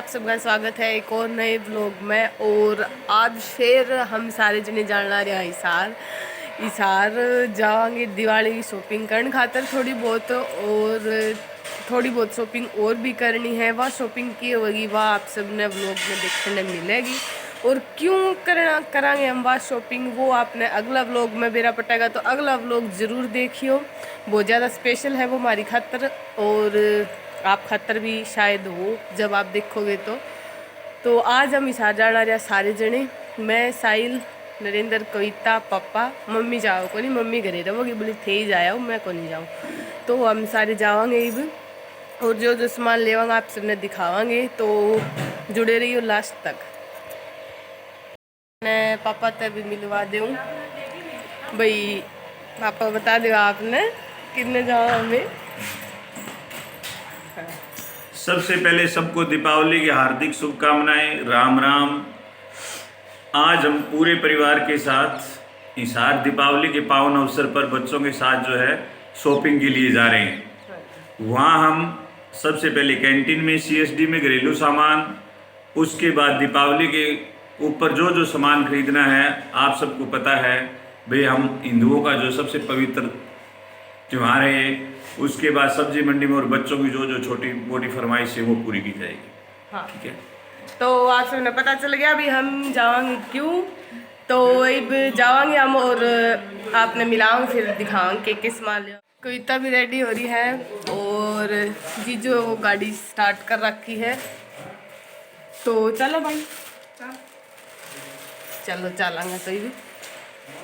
आप सबका स्वागत है एक और नए व्लॉग में। और आज फिर हम सारे जने जाना रहे हैं हिसार जावांगे दिवाली की शॉपिंग करने खातर थोड़ी बहुत, और थोड़ी बहुत शॉपिंग और भी करनी है। वह शॉपिंग की होगी वह आप सब ने व्लॉग में देखने मिलेगी। और क्यों करांगे हम वह शॉपिंग वो आपने अगला व्लॉग में बेरा पटेगा, तो अगला व्लॉग ज़रूर देखियो। बहुत ज़्यादा स्पेशल है वो हमारी खातर और आप खातर भी शायद हो जब आप देखोगे तो आज हम हिसार जाना रहा सारे जने। मैं, साहिल, नरेंद्र, कविता, पापा, मम्मी जाओ को नहीं, मम्मी घरे रहोगी बोली थे ही जाओ, मैं को नहीं जाऊँ। तो हम सारे जावांगे इब और जो जो सामान लेवांगे आप सबने दिखावांगे, तो जुड़े रहियो लास्ट तक। मैं पापा तक भी मिलवा दूँ भाई। पापा बता दो आपने कितने जाओ हमें। सबसे पहले सबको दीपावली की हार्दिक शुभकामनाएं, राम राम। आज हम पूरे परिवार के साथ हिसार दीपावली के पावन अवसर पर बच्चों के साथ जो है शॉपिंग के लिए जा रहे हैं। वहाँ हम सबसे पहले कैंटीन में, सीएसडी में घरेलू सामान, उसके बाद दीपावली के ऊपर जो जो सामान खरीदना है। आप सबको पता है भाई हम हिंदुओं का जो सबसे पवित्र त्यौहार है। उसके बाद सब्जी मंडी में और बच्चों की जो जो छोटी मोटी फरमाइश है वो पूरी की जाएगी। हाँ ठीक है, तो आज सबने पता चल गया अभी हम जावांगे क्यों। तो अब जावांगे हम और आपने मिलाऊंगे फिर दिखाऊंगे किस माल। कविता भी रेडी हो रही है और जीजो वो गाड़ी स्टार्ट कर रखी है। तो चलो भाई, चलो चलेंगे तो भी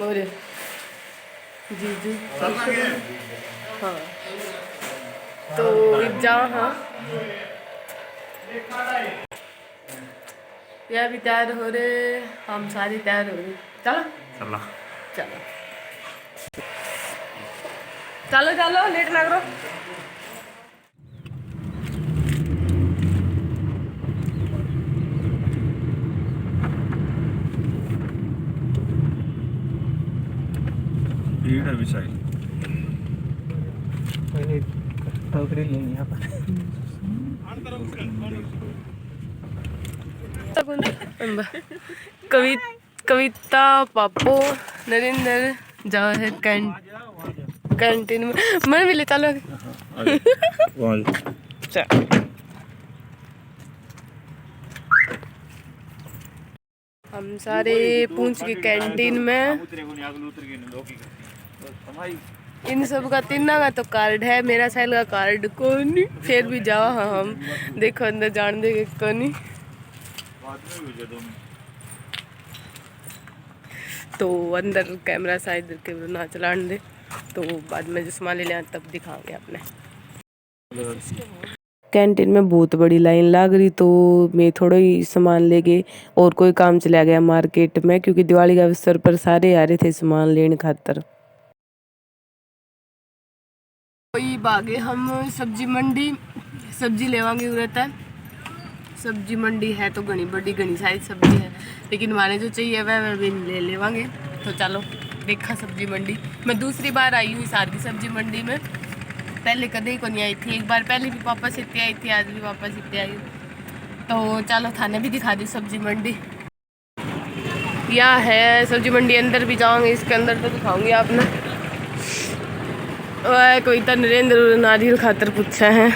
और जीजू। हाँ तो एक जाओ। हाँ यह भी तैयार हो रहे, हम सारी तैयार हो रहे। चलो चलो चलो चलो चलो, लेट ना करो। भीड़ है विशाल। टोकरी लेंगे यहाँ पर। कविता, पापो, नरेंद्र जाओ है कैंटीन में। मैं भी ले चलो। हम सारे पूंछ की कैंटीन में। इन सब का तीनों का तो कार्ड है, मेरा साइल का कार्ड को नहीं। फिर भी जाओ। हाँ हम देखो अंदर जान देंगे को नहीं। तो अंदर कैमरा शायद कैमरा ना चलाने दे, तो बाद में जो सामान ले लें तब दिखाओगे आपने। कैंटीन में बहुत बड़ी लाइन लग रही, तो मैं थोड़ा ही सामान ले गए और कोई काम चला गया मार्केट में, क्योंकि दिवाली के अवसर पर सारे आ रहे थे सामान लेने खातर। कोई भागे हम सब्जी मंडी, सब्जी लेवांगे रहता है। सब्जी मंडी है तो घनी बड़ी घनी सारी सब्जी है, लेकिन हमारे जो चाहिए वह भी ले लेवांगे। तो चलो देखा सब्जी मंडी। मैं दूसरी बार आई हूँ हिसार की सब्जी मंडी में, पहले कदे को नहीं आई थी। एक बार पहले भी पापा से इतनी आई थी, आज भी पापा से इतनी आई हूँ। तो चलो थाने भी दिखा दी सब्जी मंडी। यह है सब्जी मंडी, अंदर भी जाऊँगी, इसके अंदर तो दिखाऊंगी आपने। वह कविता नरेंद्र नारियल खातर पूछा है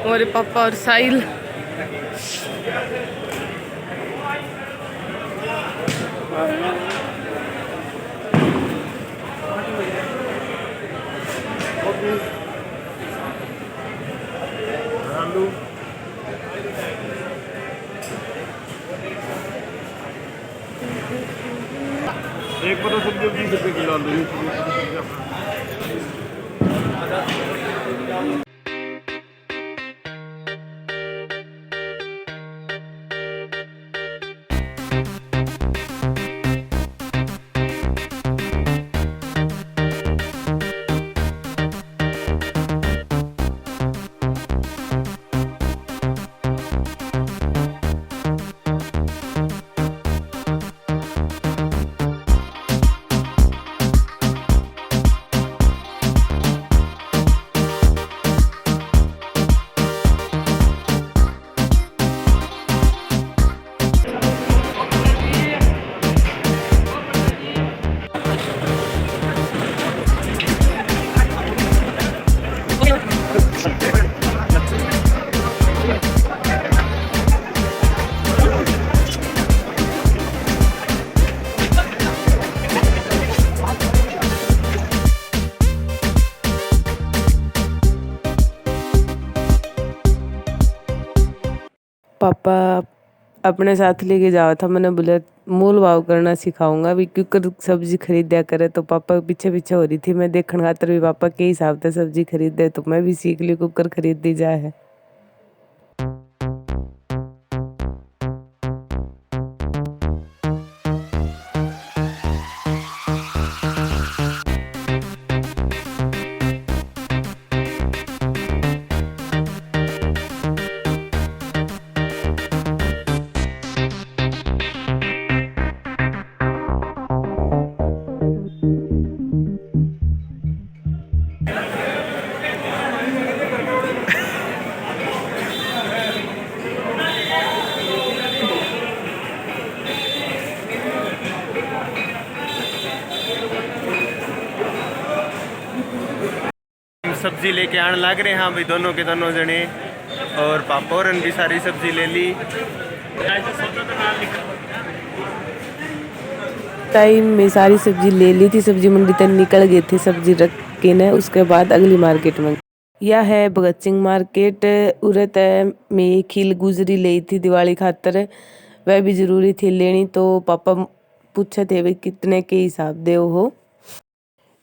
और पापा और साहिल। एक पता सब्जी 20 रुपये किलो आलू। पापा अपने साथ लेके जावा था, मैंने बोला मोल भाव करना सिखाऊंगा भी, क्योंकि सब्जी खरीदा करे तो पापा पीछे पीछे हो रही थी। मैं देखने खातर भी पापा के हिसाब से सब्जी खरीदे, तो मैं भी सीख ली कुकर खरीद दी जाए है। सब्जी लेके आने लग रहे हैं हाँ भाई, दोनों के दोनों जने, और पापा ने भी सारी सब्जी ले ली। टाइम में सारी सब्जी ले ली थी, सब्जी मंडी तक निकल गए थे सब्जी रख के न। उसके बाद अगली मार्केट में यह है भगत सिंह मार्केट। उरत में खील गुजरी ली थी दिवाली खातर, वह भी जरूरी थी लेनी। तो पापा पूछे थे भाई कितने के हिसाब दे हो।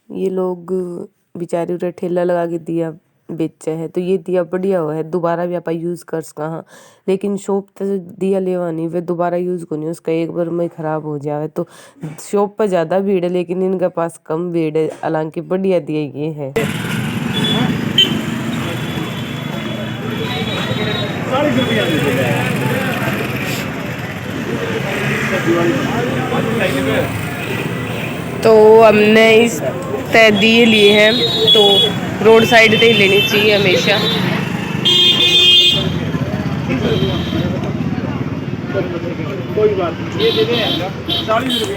ये लोग बेचारे उरे ठेला लगा के दिया बेचे है, तो ये दिया बढ़िया हो है, दोबारा भी आप यूज कर सका। हाँ, लेकिन शॉप तो दिया लेवा नहीं, वे दोबारा यूज को नहीं, उसका एक बार में खराब हो जाए। तो शॉप पर ज्यादा भीड़ है, लेकिन इनके पास कम भीड़ है, हालांकि बढ़िया दिया ये है। तो हमने इस तय दिए लिए हैं, तो रोड साइड से ही लेनी चाहिए हमेशा। कोई बात नहीं, ये दे दें 40 रुपये।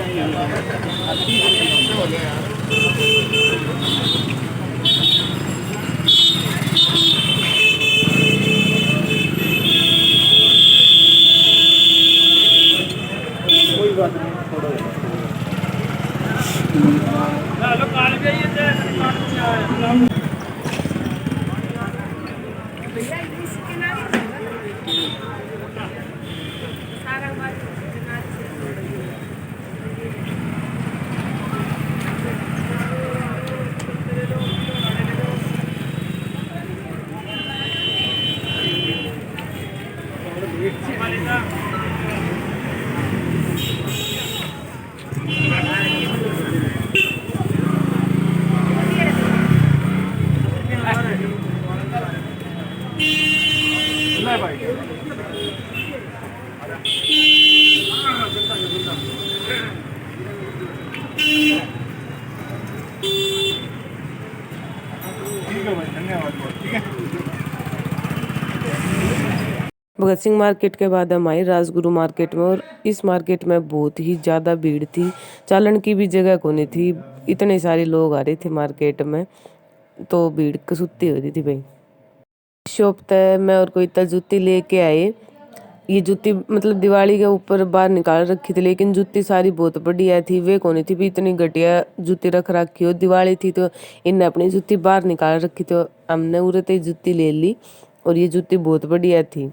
कोई बात नहीं, भगत सिंह मार्केट के बाद हम आए राजगुरु मार्केट में, और इस मार्केट में बहुत ही ज़्यादा भीड़ थी, चालन की भी जगह को नहीं थी, इतने सारे लोग आ रहे थे मार्केट में, तो भीड़ कसुत्ती हो रही थी भाई। शॉप तय मैं और कोई इतना जूती लेके आए। ये जूती मतलब दिवाली के ऊपर बाहर निकाल रखी थी, लेकिन जूती सारी बहुत बढ़िया थी, वे कौन थी भी इतनी घटिया जूती रख रखी हो। दिवाली थी तो इनने अपनी जूती बाहर निकाल रखी, तो हमने उरते जूती ले ली, और ये जूती बहुत बढ़िया थी।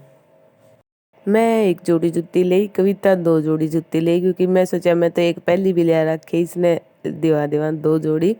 मैं एक जोड़ी जूती ली, कविता 2 जोड़ी जूती ली, क्योंकि मैं सोचा मैं तो एक पहली भी ले रखी, इसने दिवा 2 जोड़ी।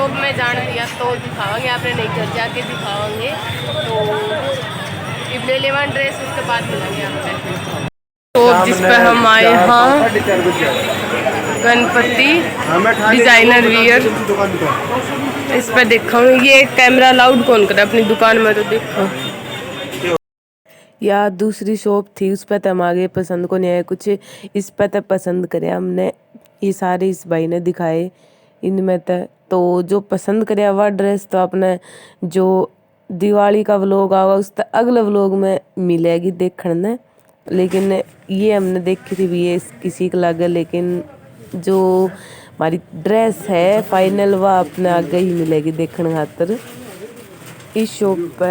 शॉप में जान दिया तो दिखावांगे, आपने नहीं घर जाके दिखावांगे। तो अब ले लेवा ड्रेस, उसके बाद मिलेंगे आपसे। शॉप जिस पे हम आए हाँ, गणपति डिजाइनर वियर, इस पे देखो। ये कैमरा अलाउड कौन करे अपनी दुकान में, तो देखो। या दूसरी शॉप थी, उस पर तो हम आगे पसंद को नहीं आया कुछ, इस पर तो पसंद करे हमने। ये सारे इस भाई ने दिखाए, इनमें तो जो पसंद करे वह ड्रेस तो अपने जो दिवाली का व्लॉग आवा उस तक अगले व्लॉग में मिलेगी देखने ने। लेकिन ये हमने देखी थी भी, ये किसी को लगे, लेकिन जो हमारी ड्रेस है फाइनल वह अपने आगे ही मिलेगी देखने खातर। इस शॉप पे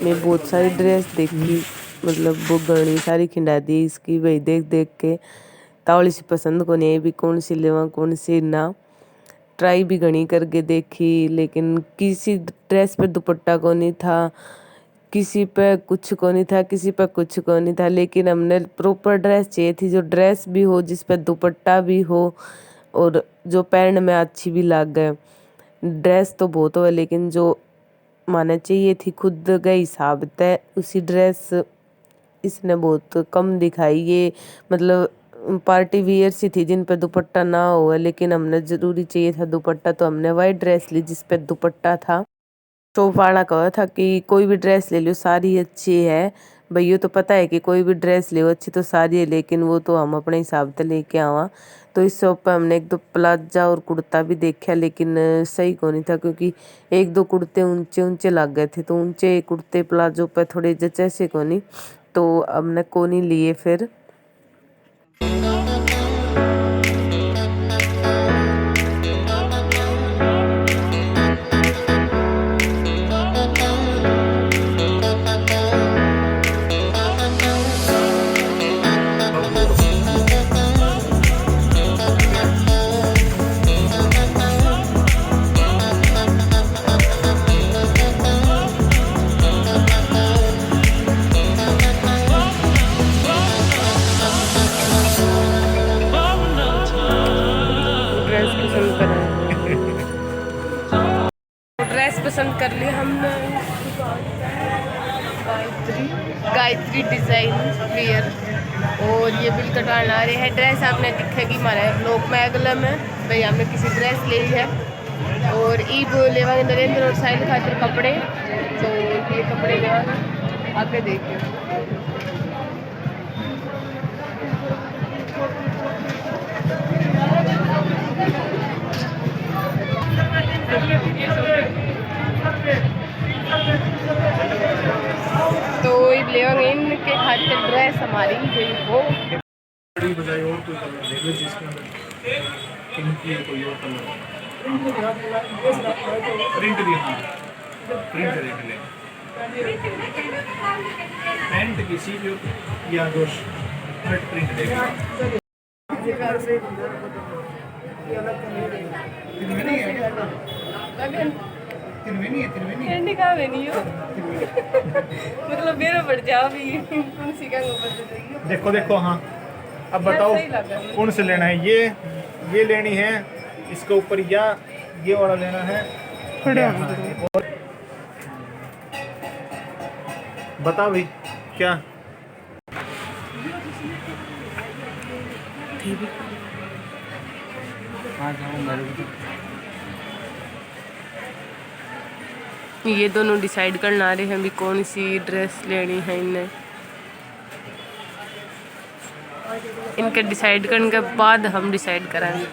मैं बहुत सारी ड्रेस देखी, मतलब वो घनी सारी खिंडा दी इसकी भाई, देख देख के तावली सी पसंद को नहीं भी कौन सी लेवा कौन सी ना। ट्राई भी घनी करके देखी, लेकिन किसी ड्रेस पे दुपट्टा को नहीं था, किसी पे कुछ को नहीं था, किसी पे कुछ को नहीं था। लेकिन हमने प्रॉपर ड्रेस चाहिए थी, जो ड्रेस भी हो जिस पे दुपट्टा भी हो और जो पहनने में अच्छी भी लग गए। ड्रेस तो बहुत हो, लेकिन जो माने चाहिए थी खुद के हिसाब से उसी ड्रेस इसने बहुत कम दिखाई। ये मतलब पार्टी वियर सी थी जिन पे दुपट्टा ना हो, लेकिन हमने जरूरी चाहिए था दुपट्टा, तो हमने वही ड्रेस ली जिस पे दुपट्टा था। शॉप वाला कहा था कि कोई भी ड्रेस ले लो सारी अच्छी है। भैया तो पता है कि कोई भी ड्रेस ले अच्छी तो सारी है, लेकिन वो तो हम अपने हिसाब से लेके आवा। तो इस शॉप पे हमने एक दो प्लाजा और कुर्ता भी देखा, लेकिन सही को नहीं था, क्योंकि एक दो कुर्ते ऊंचे ऊंचे लग गए थे, तो ऊंचे कुर्ते प्लाजो पे थोड़े जचे से को नहीं, तो हमने को नहीं लिए फिर। ड्रेस पसंद कर ली हमने, गायत्री डिजाइन वियर, और ये बिल कटवाने आ रहे हैं। ड्रेस आपने दिखेगी हमारे लोग में अगले में भाई, हमने किसी ड्रेस ले ली है। और ईब लेवा नरेंद्र और साहिल खातिर कपड़े, तो ये कपड़े लेवा आगे देखिए। तो इनके खातिर ड्रेस हमारी गई हो बजाय और कोई कलर देख लो जिसके अंदर पिंक है, कोई और कलर प्रिंट भी, हाँ प्रिंट देख ले, पैंट किसी भी या दो शर्ट प्रिंट देख लो। मतलब मेरा बढ़ जा भी कौन सी का देखो देखो, हाँ अब बताओ कौन से लेना है। ये लेनी है, इसके ऊपर या ये वाला लेना है, और बताओ भाई क्या। ये दोनों डिसाइड करना आ रहे हैं भी कौन सी ड्रेस लेनी है इन्हें। इनके डिसाइड करने के बाद हम डिसाइड करेंगे।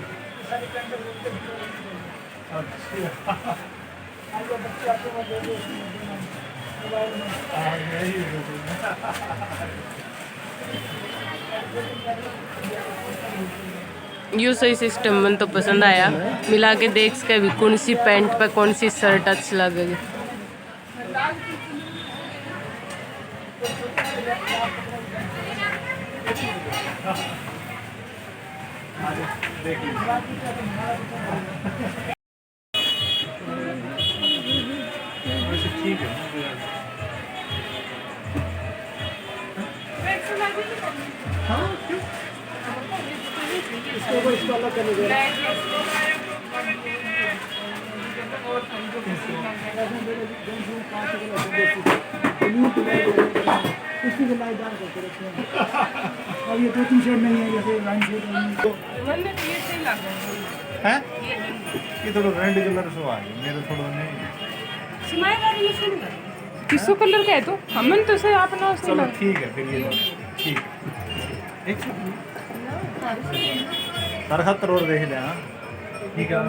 यू सही सिस्टम मन तो पसंद आया, मिला के देख के भी कौन सी पैंट पे कौन सी शर्ट अच्छी लगेगी। ठीक है, हाँ क्यों इसको अलग करने दे रहा है। और हमको किसी का अब ये 2-3 शेड नहीं है, जैसे लाइन शेड नहीं मैंने ये सही लग रहा हैं है ये थोड़ा रेड कलर सो आ गया मेरे थोड़ा नहीं सिमाई गाड़ी ये सुन किसो कलर का है तो हमन तो से अपना से चलो ठीक है फिर ये ठीक एक तार खातर और देख ले हाँ ठीक है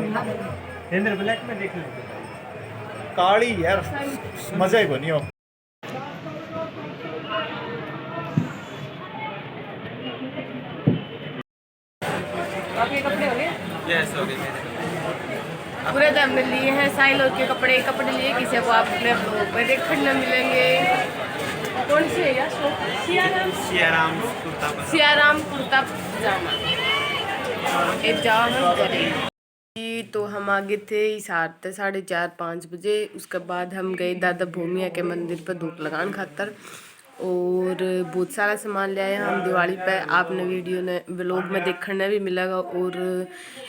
इधर ब्लैक में देख ले काली यार मजा ही बनी हो आपके कपड़े हो गए यस हो गए मेरे पूरे तो हमने लिए हैं साइलोर के कपड़े लिए किसी को आप अपने ब्लॉग में देखने मिलेंगे कौन से है यार सियाराम कुर्ता पर सियाराम कुर्ता पजामा तो हम आगे थे हिसार थे 4:30-5 बजे। उसके बाद हम गए दादा भूमिया के मंदिर पर धूप लगान खातर और बहुत सारा सामान ले आए हम दिवाली पे। आपने वीडियो ने व्लॉग में देखने भी मिलेगा और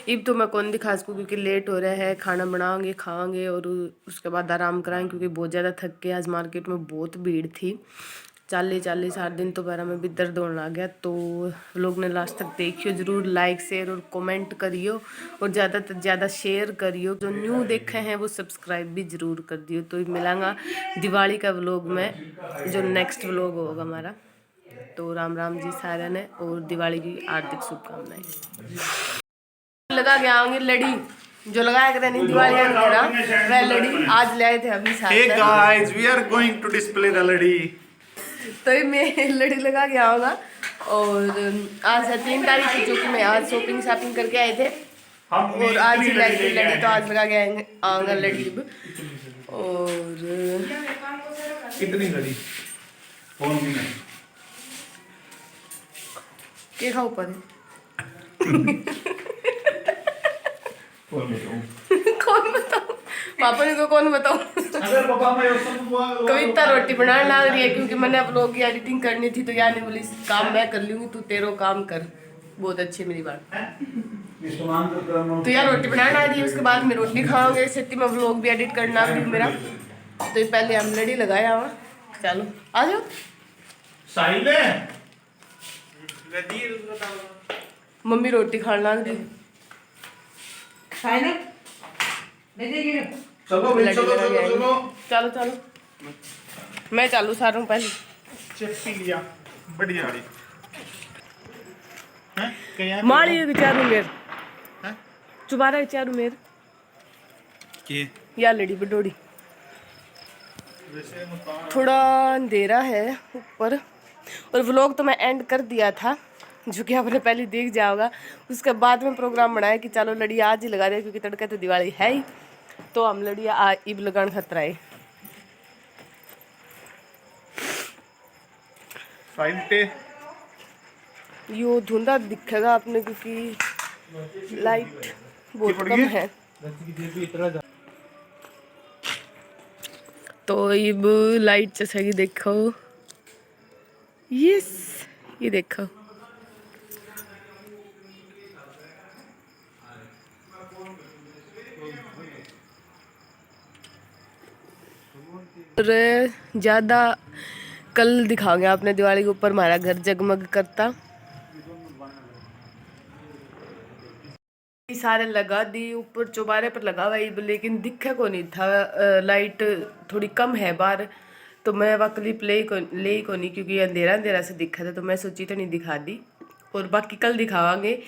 अब तो मैं कौन दिखा सकूँ क्योंकि लेट हो रहा है। खाना बनाएंगे खाएंगे और उसके बाद आराम कराएंगे क्योंकि बहुत ज़्यादा थक के आज मार्केट में बहुत भीड़ थी। 40-8 दिन तो पैरा में भी दर्द होने लग गया। तो लोग ने लास्ट तक देखियो ज़रूर, लाइक शेयर और कमेंट करियो और ज़्यादा से ज़्यादा शेयर करियो। जो न्यू देखे हैं वो सब्सक्राइब भी ज़रूर कर दियो। तो मिलांगा दिवाली का व्लॉग में जो नेक्स्ट व्लॉग होगा हमारा। तो राम राम जी सारे ने और दिवाली की हार्दिक शुभकामनाएं। लगा के आओगे लड़ी जो लगाया करते नहीं दिवाली वह लड़ी आज ले आए थे अभी साथ। Hey guys, we are going to display the लड़ी। तो मैं लड़ी लगा के आऊँगा और आज है 3 तारीख की जो कि मैं आज शॉपिंग करके आए थे और आज ही लाई थी लड़ी। तो आज लगा के आऊँगा लड़ी और कितनी लड़ी कौन सी नहीं क्या खाओ पर कौन बताऊँ पापा ने को कौन बताऊँ। अगर पापा मैं कविता रोटी बनाने लग रही है क्योंकि मैंने व्लॉग की एडिटिंग करनी थी। तो यार ने बोली काम मैं कर लूँगी तू तेरो काम कर। बहुत अच्छी मेरी बात। तो यार रोटी बनाने आ रही है उसके बाद मैं रोटी खाऊंगे इसी में व्लॉग भी एडिट करना भी मेरा। तो पहले हम लड़ी लगाया हुआ। चलो आ जाओ मम्मी रोटी खाने लग रही। चलो भाई चलो चलो चलो चलो चलो मैं चालू सारूँ पहले चप्पी लिया बढ़िया वाली हैं कहीं माड़ी विचारू मेर हैं चुबारा विचारू मेर के या लड़ी बडोड़ी वैसे मकान थोड़ा अंधेरा है ऊपर और व्लॉग तो मैं एंड कर दिया था जो कि आपने पहले देख जाओगा। उसके बाद में प्रोग्राम बनाया कि चलो लड़ी आज ही लगा दे क्योंकि तड़के तो दिवाली है ही। तो हम लड़ी ईब लगान खतरा है फाइल यो धुंधा दिखेगा आपने क्योंकि लाइट बहुत कम है। तो अब लाइट जैसे देखो यस ये देखो और ज़्यादा कल दिखाओगे आपने दिवाली के ऊपर हमारा घर जगमग करता। सारे लगा दी ऊपर चौबारे पर लगा हुआ लेकिन दिखे को नहीं था। लाइट थोड़ी कम है बाहर तो मैं वह क्लिप ले को नहीं क्योंकि अंधेरा अंधेरा से दिखा था। तो मैं सोची तो नहीं दिखा दी और बाकी कल दिखावांगे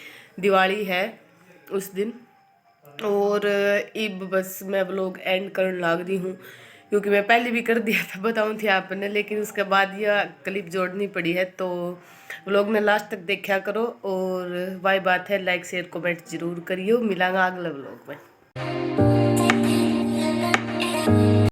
दिवाली है उस दिन। और अब बस मैं व्लॉग एंड करने लग रही हूँ क्योंकि मैं पहले भी कर दिया था बताऊँ थी आपने लेकिन उसके बाद यह क्लिप जोड़नी पड़ी है। तो व्लॉग में लास्ट तक देखा करो और वही बात है लाइक शेयर कमेंट जरूर करियो। मिलांगा अगले व्लॉग में।